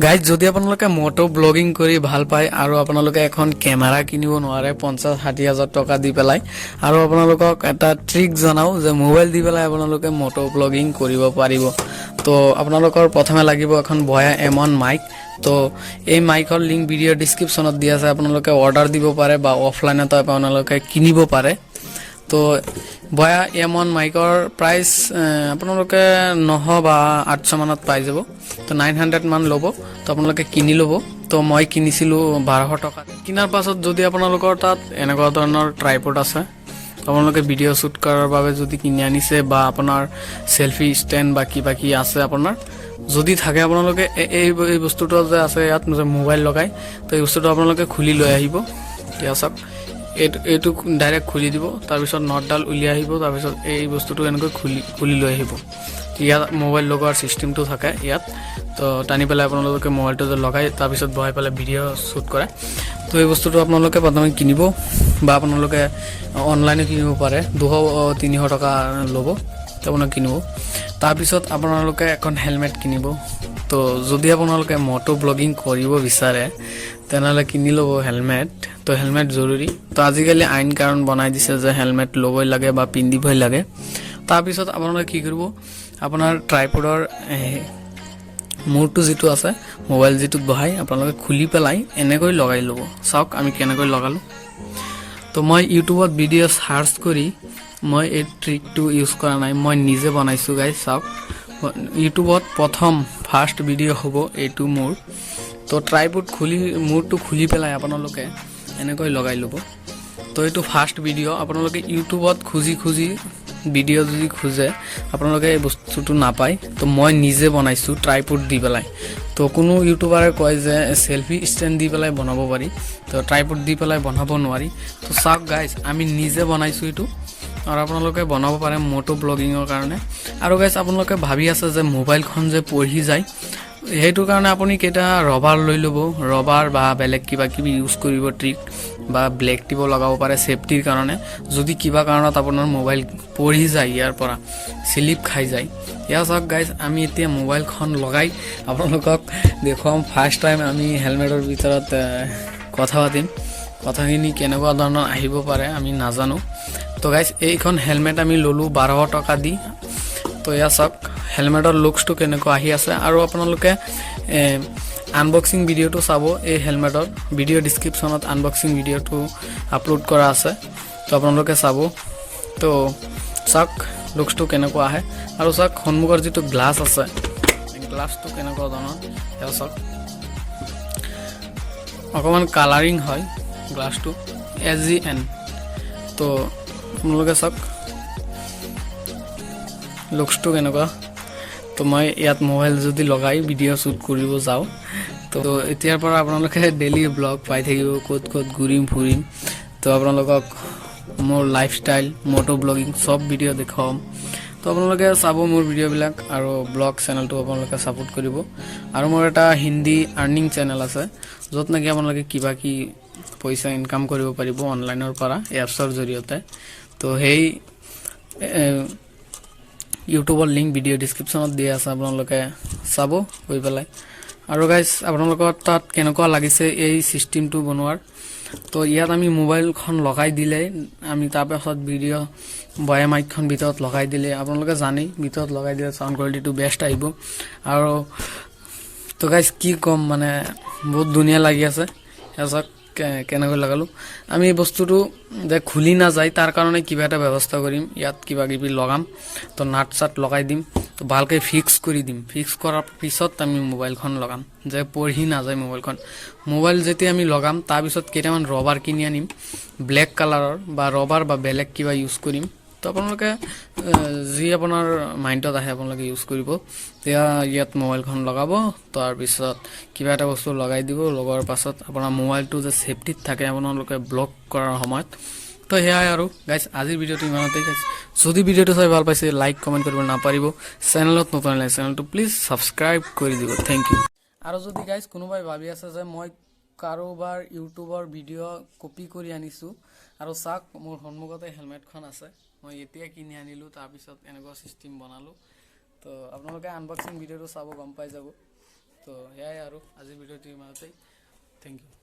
Guys যদি আপোনালোকে মটো blogging কৰি ভাল পায় আৰু আপোনালোকে এখন কেমেৰা কিনিব নোৱাৰে 50-60 হাজাৰ টকা দি পেলাই আৰু আপোনালোকক এটা ট্ৰিক জনাও যে মোবাইল দি পেলাই আপোনালোকে মটো ব্লগিং কৰিব পাৰিব। তো আপোনালোকৰ প্ৰথমে লাগিব এখন বয়া M1 মাইক। তো এই মাইকৰ লিংক ভিডিঅ' ডেসক্ৰিপচনত দিয়া আছে, আপোনালোকে অৰ্ডাৰ দিব পাৰে বা অফলাইনত আপোনালোকে কিনিব পাৰে। তো বয়া M1 মাইকৰ প্ৰাইচ আপোনালোকে 900 বা 800 মানত পাই যাব। তো 900 মান ল'ব। তো আপোনালোকে কিনি ল'ব। তো মই কিনিছিলোঁ 1200 টকা। কিনাৰ পাছত যদি আপোনালোকৰ তাত এনেকুৱা ধৰণৰ ট্ৰাইপড আছে, আপোনালোকে ভিডিঅ' শ্বুট কৰাৰ বাবে যদি কিনি আনিছে বা আপোনাৰ সেলফি ষ্টেণ্ড বা কিবা কি আছে আপোনাৰ যদি থাকে, আপোনালোকে এই বস্তুটো যে আছে ইয়াত মোবাইল লগাই, তো এই বস্তুটো আপোনালোকে খুলি লৈ আহিব। ঠিক আছে, এইটো ডাইৰেক্ট খুলি দিব, তাৰপিছত নটডাল উলিয়াই আহিব, তাৰপিছত এই বস্তুটো এনেকৈ খুলি লৈ আহিব। ইয়াত মোবাইল লগোৱাৰ চিষ্টেমটো থাকে ইয়াত। তো টানি পেলাই আপোনালোকে মোবাইলটো যে লগাই তাৰপিছত বহাই পেলাই ভিডিঅ' শ্বুট কৰে। তো এই বস্তুটো আপোনালোকে প্ৰথমে কিনিব বা আপোনালোকে অনলাইনে কিনিব পাৰে, 200-300 টকা ল'ব। তো আপোনালোকে কিনিব। তাৰপিছত আপোনালোকে এখন হেলমেট কিনিব। তো যদি আপোনালোকে মটো ব্লগিং কৰিব বিচাৰে তেনেহ'লে কিনি ল'ব হেলমেট। তো হেলমেট জৰুৰী। তো আজিকালি আইন কাৰণ বনাই দিছে যে হেলমেট ল'বই লাগে বা পিন্ধিবই লাগে। তাৰপিছত আপোনালোকে কি কৰিব, আপোনাৰ ট্ৰাইপডৰ মূৰটো যিটো আছে মোবাইল যিটোত বহাই আপোনালোকে খুলি পেলাই এনেকৈ লগাই ল'ব। চাওক আমি কেনেকৈ লগালোঁ। তো মই ইউটিউবত ভিডিঅ' সাৰ্চ কৰি মই এই ট্ৰিকটো ইউজ কৰা নাই, মই নিজে বনাইছোঁ গাইজ। চাওক ইউটিউবত প্ৰথম ফাৰ্ষ্ট ভিডিঅ' হ'ব এইটো মোৰ। তো ট্ৰাইপড মূৰটো খুলি পেলাই আপোনালোকে এনেকৈ লগাই ল'ব। তো এইটো ফাৰ্ষ্ট ভিডিঅ'। আপোনালোকে ইউটিউবত খুজি ভিডিঅ' যদি খোজে আপোনালোকে এই বস্তুটো নাপায়। তো মই নিজে বনাইছোঁ ট্ৰাইপড দি পেলাই। তো কোনো ইউটিউবাৰে কয় যে সেলফি ষ্টেণ্ড দি পেলাই বনাব পাৰি, তো ট্ৰাইপড দি পেলাই বনাব নোৱাৰি। তো চাওক গাইজ আমি নিজে বনাইছোঁ এইটো, আৰু আপোনালোকে বনাব পাৰে মটো ব্লগিঙৰ কাৰণে। আৰু গাইজ আপোনালোকে ভাবি আছে যে মোবাইলখন যে পঢ়ি যায়, সেইটো কাৰণে আপুনি কেইটা ৰবাৰ লৈ ল'ব, ৰবাৰ বা বেলেগ কিবা কিবি ইউজ কৰিব, ট্ৰিক বা ব্লেক টিপ লগাব পাৰে ছেফটিৰ কাৰণে। যদি কিবা কাৰণত আপোনাৰ মোবাইল পঢ়ি যায়, ইয়াৰ পৰা স্লিপ খাই যায়। ইয়াৰ চাওক গাইজ আমি এতিয়া মোবাইলখন লগাই আপোনালোকক দেখুৱাম। ফাৰ্ষ্ট টাইম আমি হেলমেটৰ ভিতৰত কথা পাতিম, কথাখিনি কেনেকুৱা ধৰণৰ আহিব পাৰে আমি নাজানো। তো গাইজ এইখন হেলমেট আমি ল'লোঁ 1200 টকা দি। তো এয়া চাওক হেলমেটৰ লুকছটো কেনেকুৱা আহি আছে। আৰু আপোনালোকে আনবক্সিং ভিডিঅ'টো চাব, এই হেলমেটৰ ভিডিঅ' ডেসক্ৰিপচনত আনবক্সিং ভিডিঅ'টো আপলোড কৰা আছে। তো আপোনালোকে চাব। তো চাওক লুকছটো কেনেকুৱা আহে। আৰু চাওক সন্মুখৰ যিটো গ্লাছ আছে, গ্লাছটো কেনেকুৱা ধৰণৰ এয়া চাওক, অকণমান কালাৰিং হয় গ্লাছটো, SGN। তো আপোনালোকে চাওক লুকছটো কেনেকুৱা। তো মই ইয়াত মোবাইল যদি লগাই ভিডিঅ' শ্বুট কৰিব যাওঁ, তো এতিয়াৰ পৰা আপোনালোকে ডেইলি ব্লগ পাই থাকিব, ক'ত ঘূৰিম ফুৰিম। তো আপোনালোকক মোৰ লাইফষ্টাইল মটো ব্লগিং চব ভিডিঅ' দেখুৱাম। তো আপোনালোকে চাব মোৰ ভিডিঅ'বিলাক আৰু ব্লগ চেনেলটো আপোনালোকে ছাপোৰ্ট কৰিব। আৰু মোৰ এটা হিন্দী আৰ্নিং চেনেল আছে, য'ত নেকি আপোনালোকে কিবা কি পইচা ইনকাম কৰিব পাৰিব অনলাইনৰ পৰা এপছৰ জৰিয়তে। তো সেই ইউটিউবৰ লিংক ভিডিঅ' ডেসক্ৰিপচনত দিয়া আছে, আপোনালোকে চাব গৈ পেলাই। আৰু গাইজ আপোনালোকৰ তাত কেনেকুৱা লাগিছে এই চিষ্টেমটো বনোৱাৰ। তো ইয়াত আমি মোবাইলখন লগাই দিলে, আমি তাৰপাছত ভিডিঅ' বয়া মাইকখন ভিতৰত লগাই দিলে, আপোনালোকে জানেই ভিতৰত লগাই দিলে চাউণ্ড কোৱালিটিটো বেষ্ট আহিব। আৰু তো গাইজ কি ক'ম, মানে বহুত ধুনীয়া লাগি আছে। এজাক কেনেকৈ লগালোঁ আমি এই বস্তুটো যে খুলি নাযায়, তাৰ কাৰণে কিবা এটা ব্যৱস্থা কৰিম। ইয়াত কিবা কিবি লগাম, তো নাট চাট লগাই দিম, তো ভালকৈ ফিক্স কৰি দিম। ফিক্স কৰাৰ পিছত আমি মোবাইলখন লগাম, যে পঢ়ি নাযায় মোবাইলখন। মোবাইল যেতিয়া আমি লগাম তাৰপিছত কেইটামান ৰবাৰ কিনি আনিম ব্লেক কালাৰৰ, বা ৰবাৰ বা বেলেগ কিবা ইউজ কৰিম। তো আপোনালোকে যি আপোনাৰ মাইণ্ডত আহে আপোনালোকে ইউজ কৰিব। তেতিয়া ইয়াত মোবাইলখন লগাব, তাৰপিছত কিবা এটা বস্তু লগাই দিব। লগোৱাৰ পাছত আপোনাৰ মোবাইলটো যে ছেফটিত থাকে আপোনালোকে ব্লগ কৰাৰ সময়ত। তো সেয়াই আৰু গাইজ আজিৰ ভিডিঅ'টো ইমানতেই। গাইজ যদি ভিডিঅ'টো চাই ভাল পাইছে লাইক কমেণ্ট কৰিব নাপাহৰিব। চেনেলত নতুন আহিলে চেনেলটো প্লিজ ছাবস্ক্ৰাইব কৰি দিব। Thank you. আৰু যদি গাইজ কোনোবাই ভাবি আছে যে মই কাৰোবাৰ ইউটিউবৰ ভিডিঅ' কপি কৰি আনিছোঁ, আৰু চাওক মোৰ সন্মুখতে হেলমেটখন আছে, মই এতিয়া কিনি আনিলোঁ, তাৰপিছত এনেকুৱা চিষ্টেম বনালোঁ। তো আপোনালোকে আনবক্সিং ভিডিঅ'টো চাব, গম পাই যাব। তো তো সেয়াই আৰু আজি ভিডিঅ'টো ইমানতেই থেংক ইউ